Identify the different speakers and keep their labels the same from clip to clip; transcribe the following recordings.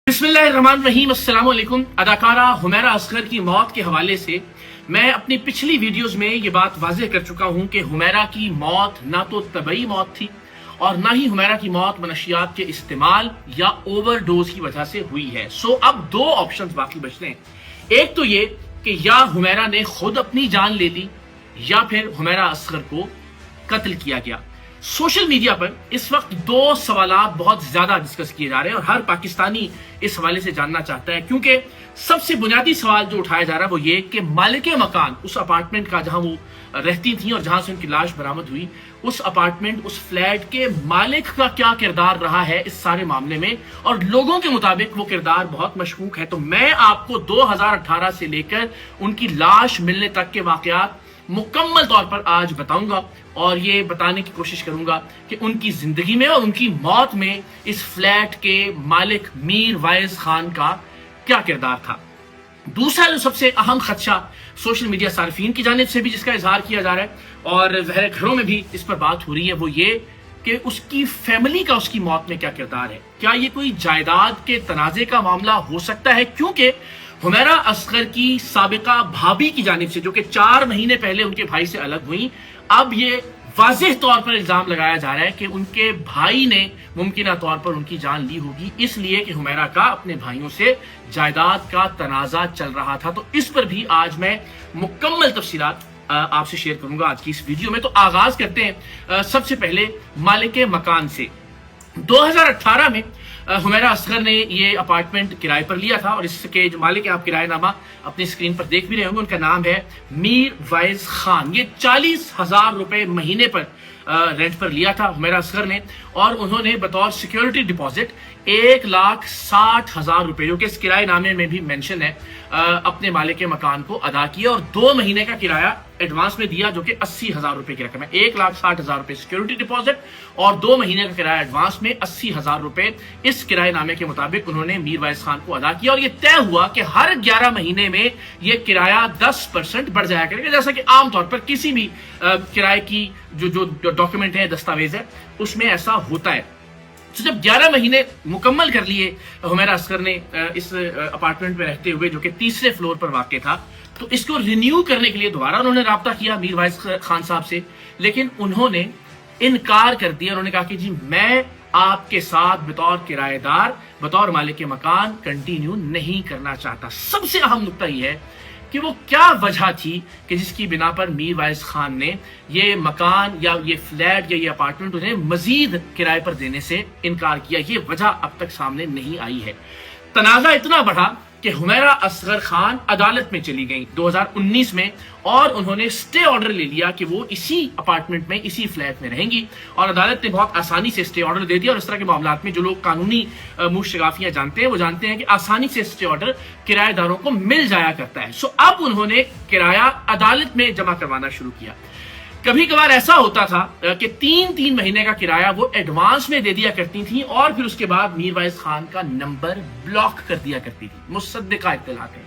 Speaker 1: बिस्मिल्लाहिर्रहमानिर्रहीम। अस्सलाम वालेकुम। अदाकारा हुमैरा असगर की मौत के हवाले से मैं अपनी पिछली वीडियोस में ये बात वाज़ेह कर चुका हूं कि हुमैरा की मौत ना तो तबई मौत थी और ना ही हुमैरा की मौत मनशियात के इस्तेमाल या ओवरडोज की वजह से हुई है। सो अब दो ऑप्शंस बाकी बचते हैं। एक तो ये कि या हुमैरा ने खुद अपनी जान ले ली या फिर हुमैरा असगर को कत्ल किया गया। सोशल मीडिया पर इस वक्त दो सवालात बहुत ज्यादा डिस्कस किए जा रहे हैं और हर पाकिस्तानी इस हवाले से जानना चाहता है, क्योंकि सबसे बुनियादी सवाल जो उठाया जा रहा है वो ये कि मालिक मकान, उस अपार्टमेंट का जहां वो रहती थी और जहां से उनकी लाश बरामद हुई, उस अपार्टमेंट, उस फ्लैट के मालिक का क्या किरदार रहा है इस सारे मामले में। और लोगों के मुताबिक वो किरदार बहुत मशकूक है। तो मैं आपको 2018 से लेकर उनकी लाश मिलने तक के वाकयात मुकम्मल तौर पर आज बताऊंगा और ये बताने की कोशिश करूंगा कि उनकी जिंदगी में और उनकी मौत में इस फ्लैट के मालिक मीर वाइज खान का क्या किरदार था। दूसरा जो सबसे अहम खदशा सोशल मीडिया सार्फिन की जानिब से भी जिसका इजहार किया जा रहा है और ज़ाहिर घरों में भी इस पर बात हो रही है, वो ये कि उसकी फैमिली का उसकी मौत में क्या किरदार है। क्या ये कोई जायदाद के तनाजे का मामला हो सकता है, क्योंकि हुमैरा असगर की साबिका भाभी की जानिब से, जो कि 4 महीने पहले उनके भाई से अलग हुई, अब ये वाज़ेह तौर पर इल्जाम लगाया जा रहा है कि उनके भाई ने मुमकिना तौर पर उनकी जान ली होगी, इसलिए कि हुमैरा का अपने भाइयों से जायदाद का तनाजा चल रहा था। तो इस पर भी आज मैं मुकम्मल तफसीलात आपसे शेयर करूंगा आज की इस वीडियो में। तो आगाज करते हैं सबसे पहले मालिक मकान से। 2018 में हुमैरा असगर ने ये अपार्टमेंट किराए पर लिया था और इसके जो मालिक है, आप किराएनामा अपनी स्क्रीन पर देख भी रहे होंगे, उनका नाम है मीर वाइज खान। ये 40,000 रुपए महीने पर रेंट पर लिया था हुमैरा असगर ने और उन्होंने बतौर सिक्योरिटी डिपॉजिट 1,60,000 रुपए, जो कि इस किराएनामे में भी मेंशन है, अपने मालिक मकान को अदा किया और 2 महीने का किराया एडवांस में दिया, जो कि 80,000 रुपए की रकम है। 1,60,000 रुपए सिक्योरिटी डिपॉजिट और 2 महीने का किराया एडवांस में 80,000 रुपए इस किराएनामे के मुताबिक उन्होंने मीर वाइज खान को अदा किया। और ये तय हुआ कि हर 11 महीने में ये किराया 10% बढ़ जाया करेगा, जैसा कि आमतौर पर किसी भी किराए की जो डॉक्यूमेंट है, दस्तावेज है, उसमें ऐसा होता है। तो जब 11 महीने मुकम्मल कर लिए हुमैरा असगर ने इस अपार्टमेंट में रहते हुए, जो कि 3रे फ्लोर पर वाक़ था, तो इसको रिन्यू करने के लिए दोबारा उन्होंने राब्ता किया मीर वाइज खान साहब से, लेकिन उन्होंने इनकार कर दिया। उन्होंने कहा कि जी मैं आपके साथ बतौर किराएदार, बतौर मालिक मकान कंटिन्यू नहीं करना चाहता। सबसे अहम नुकता यह है कि वो क्या वजह थी कि जिसकी बिना पर मीर वाइज खान ने ये मकान या ये फ्लैट या ये अपार्टमेंट उन्हें मजीद किराए पर देने से इनकार किया। ये वजह अब तक सामने नहीं आई है। तनाजा इतना बढ़ा कि हुमैरा असगर खान अदालत में चली गई 2019 में और उन्होंने स्टे ऑर्डर ले लिया कि वो इसी अपार्टमेंट में, इसी फ्लैट में रहेंगी और अदालत ने बहुत आसानी से स्टे ऑर्डर दे दिया। और इस तरह के मामलात में जो लोग कानूनी मुश्तगाफियां जानते हैं वो जानते हैं कि आसानी से स्टे ऑर्डर किराएदारों को मिल जाया करता है। सो अब उन्होंने किराया अदालत में जमा करवाना शुरू किया। कभी कभार ऐसा होता था कि 3-3 महीने का किराया वो एडवांस में दे दिया करती थी और फिर उसके बाद मीर वाइज खान का नंबर ब्लॉक कर दिया करती थी। मुसद्दिका इत्तलात है,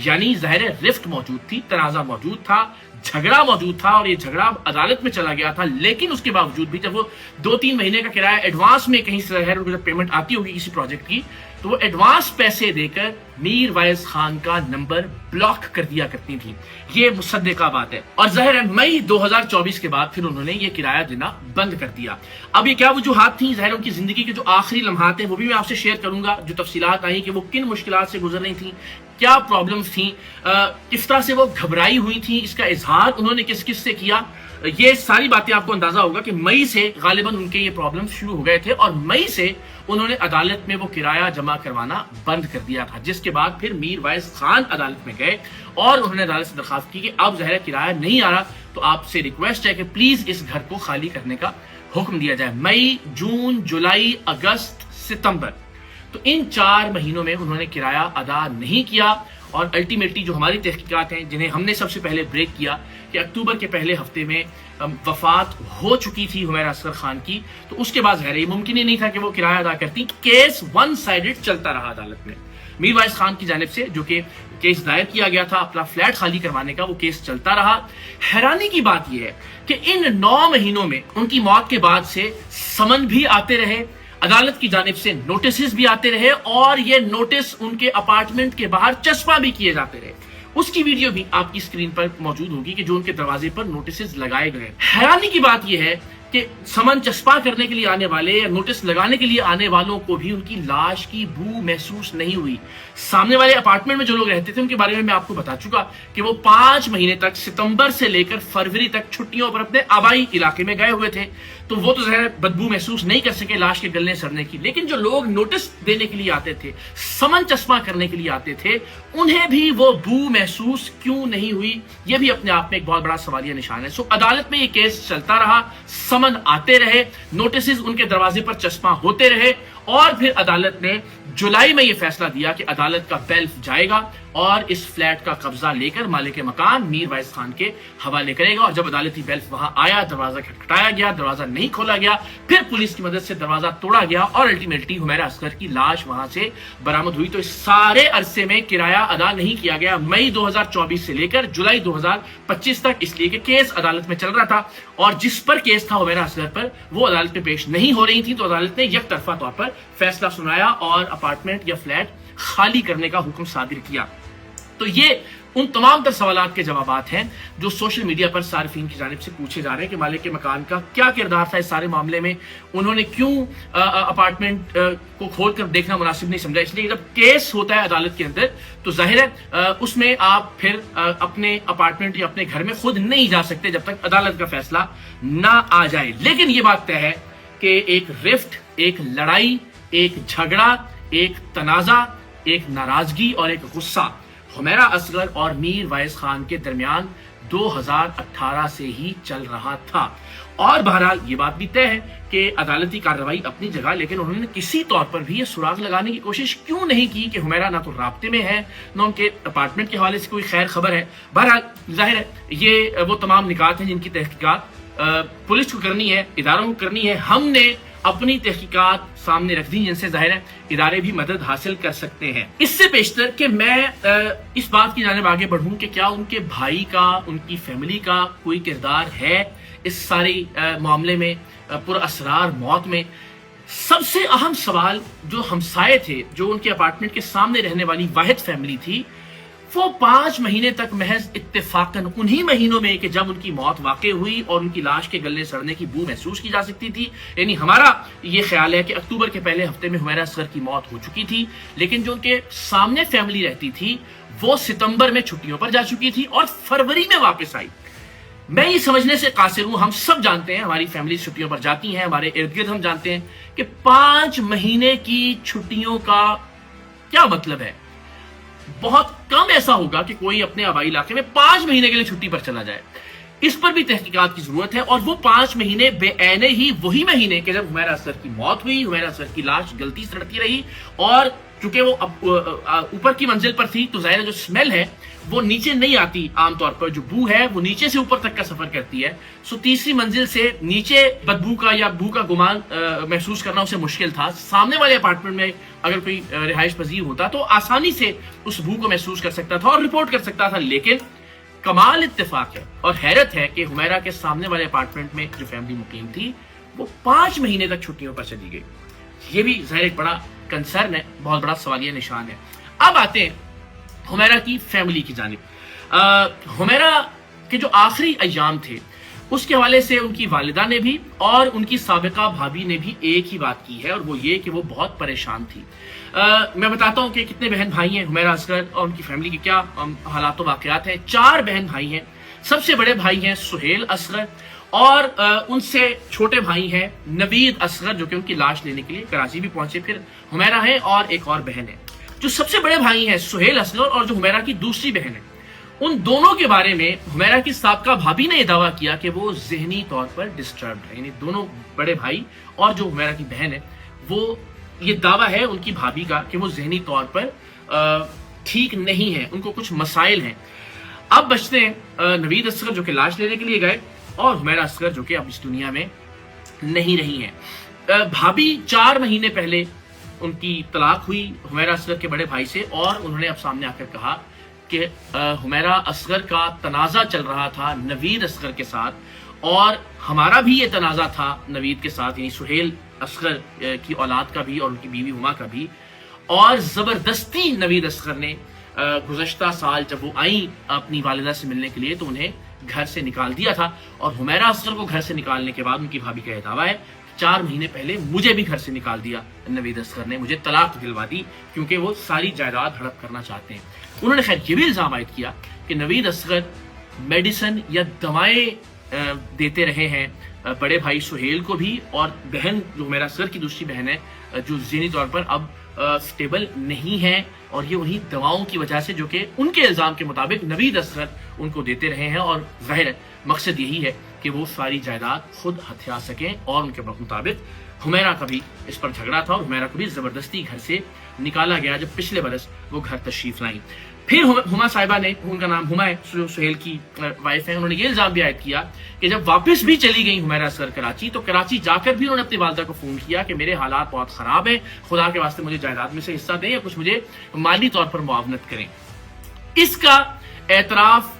Speaker 1: यानी ज़ाहिर रिफ्ट मौजूद थी, तनाजा मौजूद था, झगड़ा मौजूद था और ये झगड़ा अदालत में चला गया था। लेकिन उसके बावजूद भी जब वो 2-3 महीने का किराया एडवांस में कहीं से जब पेमेंट आती होगी किसी प्रोजेक्ट की, तो वो एडवांस पैसे देकर मीर वाइज खान का नंबर ब्लॉक कर दिया करती थी। ये मुसद्दिका बात है। और ज़ाहिर है मई 2024 के बाद फिर उन्होंने ये किराया देना बंद कर दिया। अब ये क्या वजूहात थी, ज़ाहिर उनकी जिंदगी के जो आखिरी लम्हात हैं वो भी मैं आपसे शेयर करूंगा, जो तफसीलात आई कि वो किन मुश्किलात से गुजर रही थी, क्या प्रॉब्लम्स थी, किस तरह से वो घबराई हुई थी, इसका इजहार उन्होंने किस किस से किया। ये सारी बातें आपको अंदाजा होगा कि मई से गालिबन उनके ये प्रॉब्लम शुरू हो गए थे और मई से उन्होंने अदालत में वो किराया जमा करवाना बंद कर दिया था। जिसके बाद फिर मीर वाइज खान अदालत में गए और उन्होंने अदालत से दरखास्त की कि अब ज़ाहिर किराया नहीं आ रहा, तो आपसे रिक्वेस्ट है कि प्लीज इस घर को खाली करने का हुक्म दिया जाए। मई, जून, जुलाई, अगस्त, सितंबर, तो इन 4 महीनों में उन्होंने किराया अदा नहीं किया और अल्टीमेटली जो हमारी तहकीकात हैं, जिन्हें हमने सबसे पहले ब्रेक किया कि अक्टूबर के पहले हफ्ते में वफात हो चुकी थी हुमैरा असगर खान की, तो उसके बाद ज़ाहिर ये मुमकिन ही नहीं था कि वो किराया अदा करती। केस 1 साइडेड चलता रहा अदालत में। मीर वाइज खान की जानिब से जो कि केस दायर किया गया था अपना फ्लैट खाली करवाने का, वो केस चलता रहा। हैरानी की बात यह है कि इन 9 महीनों में उनकी मौत के बाद से समन भी आते रहे, अदालत की जानिब से नोटिस भी आते रहे और ये नोटिस उनके अपार्टमेंट के बाहर चस्पा भी किए जाते रहे। उसकी वीडियो भी आपकी स्क्रीन पर मौजूद होगी कि जो उनके दरवाजे पर नोटिस लगाए गए। हैरानी की बात यह है कि समन चस्पा करने के लिए आने वाले या नोटिस लगाने के लिए आने वालों को भी उनकी लाश की बू महसूस नहीं हुई। सामने वाले अपार्टमेंट में जो लोग रहते थे उनके बारे में मैं आपको बता चुका कि वो 5 महीने तक, सितंबर से लेकर फरवरी तक छुट्टियों पर अपने आबाई इलाके में गए हुए थे, तो वो तो ज़ाहिर बदबू महसूस नहीं कर सके लाश के गलने सड़ने की। लेकिन जो लोग नोटिस देने के लिए आते थे, समन चस्पा करने के लिए आते थे, उन्हें भी वो बू महसूस क्यों नहीं हुई, ये भी अपने आप में एक बहुत बड़ा सवालिया निशान है। सो अदालत में ये केस चलता रहा, समन आते रहे, नोटिस उनके दरवाजे पर चस्पा होते रहे और फिर अदालत ने जुलाई में यह फैसला दिया कि अदालत का बेल्फ जाएगा और इस फ्लैट का कब्जा लेकर मालिक मकान मीर वाइस खान के हवाले करेगा। और जब अदालती बेल्फ वहां आया, दरवाजा खटखटाया गया, दरवाजा नहीं खोला गया, फिर पुलिस की मदद से दरवाजा तोड़ा गया और अल्टीमेटली हुमैरा असगर की लाश वहां से बरामद हुई। तो इस सारे अरसे में किराया अदा नहीं किया गया, मई 2024 से लेकर जुलाई 2025 तक, इसलिए कि केस अदालत में चल रहा था और जिस पर केस था हुमैरा असगर पर, वो अदालत में पेश नहीं हो रही थी। तो अदालत ने एक तरफा तौर पर फैसला सुनाया और अपार्टमेंट या फ्लैट खाली करने का हुक्म सादिर किया। तो ये उन तमाम तर सवालात के जवाबात हैं जो सोशल मीडिया पर सार्फिन की जानिब से पूछे जा रहे हैं कि मालिक के मकान का क्या किरदार था इस सारे मामले में, उन्होंने क्यों अपार्टमेंट को खोल कर देखना मुनासिब नहीं समझा। इसलिए जब केस होता है अदालत के अंदर तो जाहिर है उसमें आप फिर अपने अपार्टमेंट या अपने घर में खुद नहीं जा सकते जब तक अदालत का फैसला ना आ जाए। लेकिन ये बात तय है कि एक रिफ्ट, एक लड़ाई, एक झगड़ा, एक तनाजा, एक नाराजगी और एक गुस्सा हुमैरा असगर और मीर वाइस खान के दरमियान 2018 से ही चल रहा था। और बहरहाल ये बात भी तय है कि अदालती कार्रवाई अपनी जगह, लेकिन उन्होंने किसी तौर पर भी ये सुराग लगाने की कोशिश क्यों नहीं की कि हुमैरा ना तो राब्ते में है, ना उनके अपार्टमेंट के हवाले से कोई खैर खबर है। बहरहाल जाहिर है ये वो तमाम निकात हैं जिनकी तहकीकात पुलिस को करनी है, इदारों को करनी है। हमने अपनी तहकीकात सामने रख दी जिनसे जाहिर है इदारे भी मदद हासिल कर सकते हैं। इससे पेशतर कि मैं इस बात की जानिब आगे बढ़ूं कि क्या उनके भाई का, उनकी फैमिली का कोई किरदार है इस सारी मामले में, पुरअसरार मौत में। सबसे अहम सवाल जो हमसाये थे, जो उनके अपार्टमेंट के सामने रहने वाली वाहिद फैमिली थी, वो 5 महीने तक महज इत्तेफाकन उन्हीं महीनों में कि जब उनकी मौत वाक़ई हुई और उनकी लाश के गलने सड़ने की बू महसूस की जा सकती थी, यानी हमारा ये ख्याल है कि अक्टूबर के पहले हफ्ते में हुमैरा असगर की मौत हो चुकी थी, लेकिन जो उनके सामने फैमिली रहती थी वो सितंबर में छुट्टियों पर जा चुकी थी और फरवरी में वापस आई। मैं ये समझने से कासिर हूं, हम सब जानते हैं हमारी फैमिली छुट्टियों पर जाती हैं, हमारे इर्द गिर्द हम जानते हैं कि 5 महीने की छुट्टियों का क्या मतलब है। बहुत कम ऐसा होगा कि कोई अपने आबाई इलाके में 5 महीने के लिए छुट्टी पर चला जाए। इस पर भी तहकीकात की जरूरत है और वो 5 महीने बेऐने ही वही महीने के जब हुमैरा असगर की मौत हुई, हुमैरा असगर की लाश गलती सड़ती रही और चूंकि वो ऊपर की मंजिल पर थी तो जाहिर जो स्मेल है वो नीचे नहीं आती, आमतौर पर जो बू है वो नीचे से ऊपर तक का सफर करती है। सो तीसरी मंजिल से नीचे बदबू का या बू का गुमान महसूस करना उसे मुश्किल था। सामने वाले अपार्टमेंट में अगर कोई रिहाइश पजीर होता तो आसानी से उस बू को महसूस कर सकता था और रिपोर्ट कर सकता था। लेकिन कमाल इत्तेफाक है और हैरत है कि हुमैरा के सामने वाले अपार्टमेंट में जो फैमिली मुकीम थी वो 5 महीने तक छुट्टियों पर चली गई। ये भी जाहिर एक बड़ा कंसर्न है, बहुत बड़ा सवालिया निशान है। अब आते हैं हुमैरा की फैमिली की जानिब। हुमैरा के जो आखिरी अय्याम थे उसके हवाले से उनकी वालिदा ने भी और उनकी साबिका भाभी ने भी एक ही बात की है और वो ये कि वो बहुत परेशान थी। मैं बताता हूं कि कितने बहन भाई हैं हुमैरा असगर और उनकी फैमिली के क्या हालात वाकयात हैं। 4 बहन भाई हैं। सबसे बड़े भाई हैं सुहेल असगर और उनसे छोटे भाई हैं नवीद असगर जो कि उनकी लाश लेने के लिए कराची भी पहुंचे। फिर हुमैरा है और एक और बहन है। जो सबसे बड़े भाई हैं सुहेल असगर और जो हुमैरा की दूसरी बहन है, उन दोनों के बारे में हुमैरा की साबका भाभी ने यह दावा किया कि वो ज़हनी तौर पर डिस्टर्ब्ड है। यानी दोनों बड़े भाई और जो हुमैरा की बहन है वो, ये दावा है उनकी भाभी का कि वो ज़हनी तौर पर ठीक नहीं है, उनको कुछ मसाइल हैं। अब बचते हैं नवीद असगर जो कि लाश लेने के लिए गए और हुमैरा असगर जो कि अब इस दुनिया में नहीं रही हैं। भाभी 4 महीने पहले उनकी तलाक हुई हुमैरा असगर के बड़े भाई से और उन्होंने अब सामने आकर कहा कि हुमैरा असगर का तनाज़ा चल रहा था नवीद असगर के साथ और हमारा भी ये तनाज़ा था नवीद के साथ, यानी सुहेल اصغر کی اولاد کا بھی اور ان کی بیوی ہما کا بھی. اور زبردستی نوید اصغر نے گزشتہ سال جب وہ آئیں اپنی والدہ سے ملنے کے لیے تو انہیں گھر سے نکال دیا تھا. اور حمیرہ اصغر کو گھر سے نکالنے کے بعد ان کی بھابھی کا یہ دعویٰ ہے 4 مہینے پہلے مجھے بھی گھر سے نکال دیا نوید اصغر نے, مجھے طلاق دلوا دی کیونکہ وہ ساری جائیداد ہڑپ کرنا چاہتے ہیں. انہوں نے خیر یہ بھی الزام عائد کیا کہ نوید اصغر میڈیسن یا دوائیں دیتے رہے ہیں بڑے بھائی سہیل کو بھی, اور بہن جو حمیرہ اصغر کی دوسری بہن ہے جو ذہنی طور پر اب سٹیبل نہیں ہے, اور یہ وہی دواؤں کی وجہ سے جو کہ ان کے الزام کے مطابق نوید اصغر ان کو دیتے رہے ہیں. اور ظاہر مقصد یہی ہے کہ وہ ساری جائیداد خود ہتھیا سکیں, اور ان کے مطابق حمیرہ کا بھی اس پر جھگڑا تھا اور حمیرہ کو بھی زبردستی گھر سے نکالا گیا جب پچھلے برس وہ گھر تشریف لائیں. پھر ہما صاحبہ نے, ان کا نام ہما ہے, سہیل کی وائف ہے, انہوں نے یہ الزام بھی عائد کیا کہ جب واپس بھی چلی گئی حمیرہ اصغر کراچی تو کراچی جا کر بھی انہوں نے اپنی والدہ کو فون کیا کہ میرے حالات بہت خراب ہیں, خدا کے واسطے مجھے جائیداد میں سے حصہ دیں یا کچھ مجھے مالی طور پر معاونت کریں. اس کا اعتراف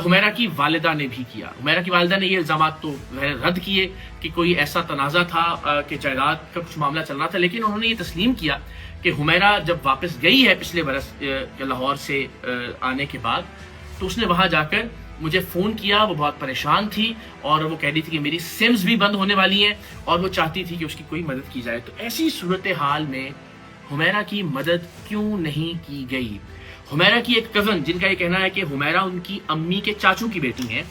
Speaker 1: حمیرہ کی والدہ نے بھی کیا. حمیرہ کی والدہ نے یہ الزامات تو رد کیے کہ کوئی ایسا تنازع تھا کہ جائیداد کا کچھ معاملہ چل رہا تھا, لیکن انہوں نے یہ تسلیم کیا کہ حمیرہ جب واپس گئی ہے پچھلے برس لاہور سے آنے کے بعد تو اس نے وہاں جا کر مجھے فون کیا. وہ بہت پریشان تھی اور وہ کہہ رہی تھی کہ میری سمز بھی بند ہونے والی ہیں اور وہ چاہتی تھی کہ اس کی کوئی مدد کی جائے. تو ایسی صورتحال میں حمیرہ کی مدد کیوں نہیں کی گئی؟ حمیرہ کی ایک کزن جن کا یہ کہنا ہے کہ حمیرہ ان کی امی کے چاچو کی بیٹی ہیں,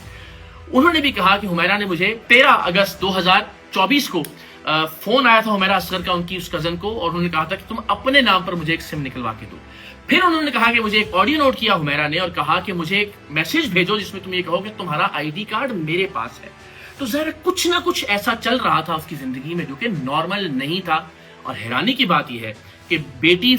Speaker 1: انہوں نے بھی کہا کہ حمیرہ نے مجھے 13 اگست 2024 کو فون آیا تھا حمیرہ اصغر کا ان کی اس کزن کو, اور انہوں نے کہا تھا کہ تم اپنے نام پر مجھے ایک سم نکلوا کے دو. پھر انہوں نے کہا کہ مجھے ایک آڈیو نوٹ کیا حمیرہ نے اور کہا کہ مجھے ایک میسج بھیجو جس میں تم یہ کہو کہ تمہارا ID کارڈ میرے پاس ہے. تو ظاہر کچھ نہ کچھ ایسا چل رہا تھا اس کی زندگی میں جو کہ نارمل نہیں تھا. اور حیرانی کی بات یہ ہے کہ بیٹی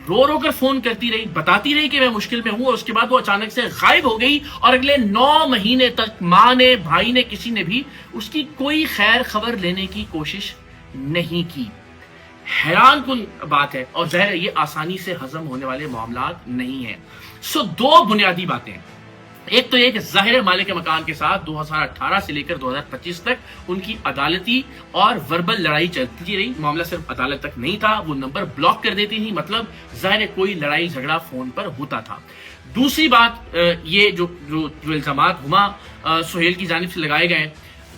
Speaker 1: رو رو کر فون کرتی رہی, بتاتی رہی کہ میں مشکل میں ہوں, اور اس کے بعد وہ اچانک سے غائب ہو گئی, اور اگلے 9 مہینے تک ماں نے, بھائی نے, کسی نے بھی اس کی کوئی خیر خبر لینے کی کوشش نہیں کی. حیران کن بات ہے, اور ظاہر یہ آسانی سے ہضم ہونے والے معاملات نہیں ہیں. سو 2 بنیادی باتیں ہیں. ایک تو یہ کہ ظاہر مالک مکان کے ساتھ 2018 سے لے کر 2025 تک ان کی عدالتی اور وربل لڑائی چلتی رہی. معاملہ صرف عدالت تک نہیں تھا, وہ نمبر بلاک کر دیتی تھی, مطلب ظاہر کوئی لڑائی جھگڑا فون پر ہوتا تھا. دوسری بات یہ جو الزامات ہما سہیل کی جانب سے لگائے گئے,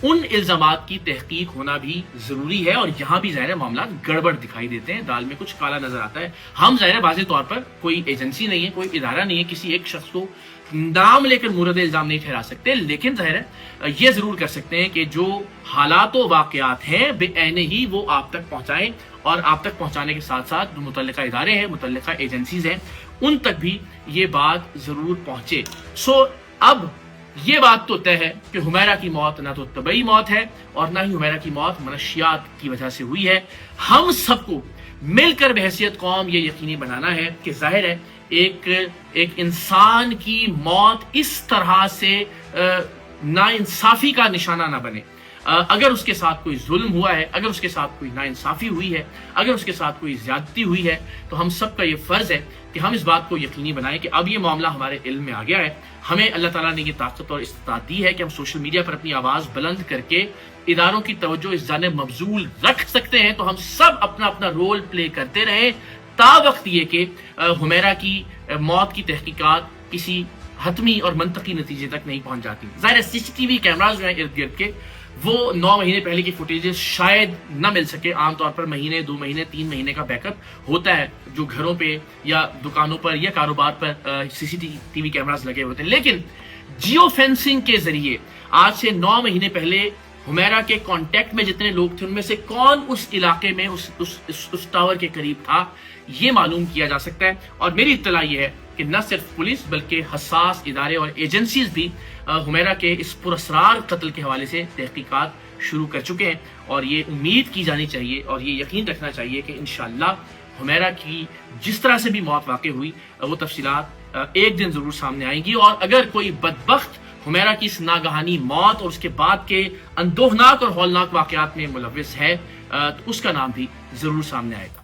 Speaker 1: ان الزامات کی تحقیق ہونا بھی ضروری ہے, اور یہاں بھی ظاہر معاملات گڑبڑ دکھائی دیتے ہیں, دال میں کچھ کالا نظر آتا ہے. ہم ظاہر واضح طور پر کوئی ایجنسی نہیں ہے, کوئی ادارہ نہیں ہے, کسی ایک شخص کو نام لے کر مورد الزام نہیں ٹھہرا سکتے, لیکن ظاہر ہے یہ ضرور کر سکتے ہیں کہ جو حالات و واقعات ہیں بے عین ہی وہ آپ تک پہنچائیں, اور آپ تک پہنچانے کے ساتھ ساتھ جو متعلقہ ادارے ہیں, متعلقہ ایجنسیز ہیں, ان تک بھی یہ بات ضرور پہنچے. سو اب یہ بات تو طے ہے کہ حمیرہ کی موت نہ تو طبعی موت ہے اور نہ ہی حمیرہ کی موت منشیات کی وجہ سے ہوئی ہے. ہم سب کو مل کر بحیثیت قوم یہ یقینی بنانا ہے کہ ظاہر ہے ایک انسان کی موت اس طرح سے ناانصافی کا نشانہ نہ بنے. اگر اس کے ساتھ کوئی ظلم ہوا ہے, اگر اس کے ساتھ کوئی ناانصافی ہوئی ہے, اگر اس کے ساتھ کوئی زیادتی ہوئی ہے, تو ہم سب کا یہ فرض ہے کہ ہم اس بات کو یقینی بنائیں کہ اب یہ معاملہ ہمارے علم میں آ گیا ہے. ہمیں اللہ تعالیٰ نے یہ طاقت اور استطاعت دی ہے کہ ہم سوشل میڈیا پر اپنی آواز بلند کر کے اداروں کی توجہ اس جانب مبذول رکھ سکتے ہیں. تو ہم سب اپنا اپنا رول پلے کرتے رہیں تا وقت یہ کہ حمیرہ کی موت کی تحقیقات کسی حتمی اور منطقی نتیجے تک نہیں پہنچ جاتی. ظاہر CCTV کیمراز جو ہیں ارد گرد کے, وہ 9 مہینے پہلے کی فوٹیجز شاید نہ مل سکے. عام طور پر مہینے, 2 مہینے, 3 مہینے کا بیک اپ ہوتا ہے جو گھروں پہ یا دکانوں پر یا کاروبار پر CCTV کیمراز لگے ہوتے ہیں. لیکن جیو فینسنگ کے ذریعے آج سے 9 مہینے پہلے حمیرہ کے کانٹیکٹ میں جتنے لوگ تھے ان میں سے کون اس علاقے میں اس ٹاور کے قریب تھا, یہ معلوم کیا جا سکتا ہے. اور میری اطلاع یہ ہے کہ نہ صرف پولیس بلکہ حساس ادارے اور ایجنسیز بھی حمیرہ کے اس پراسرار قتل کے حوالے سے تحقیقات شروع کر چکے ہیں. اور یہ امید کی جانی چاہیے اور یہ یقین رکھنا چاہیے کہ انشاءاللہ حمیرہ کی جس طرح سے بھی موت واقع ہوئی وہ تفصیلات ایک دن ضرور سامنے آئیں گی. اور اگر کوئی بدبخت حمیرہ کی اس ناگہانی موت اور اس کے بعد کے اندوہناک اور ہولناک واقعات میں ملوث ہے تو اس کا نام بھی ضرور سامنے آئے گا.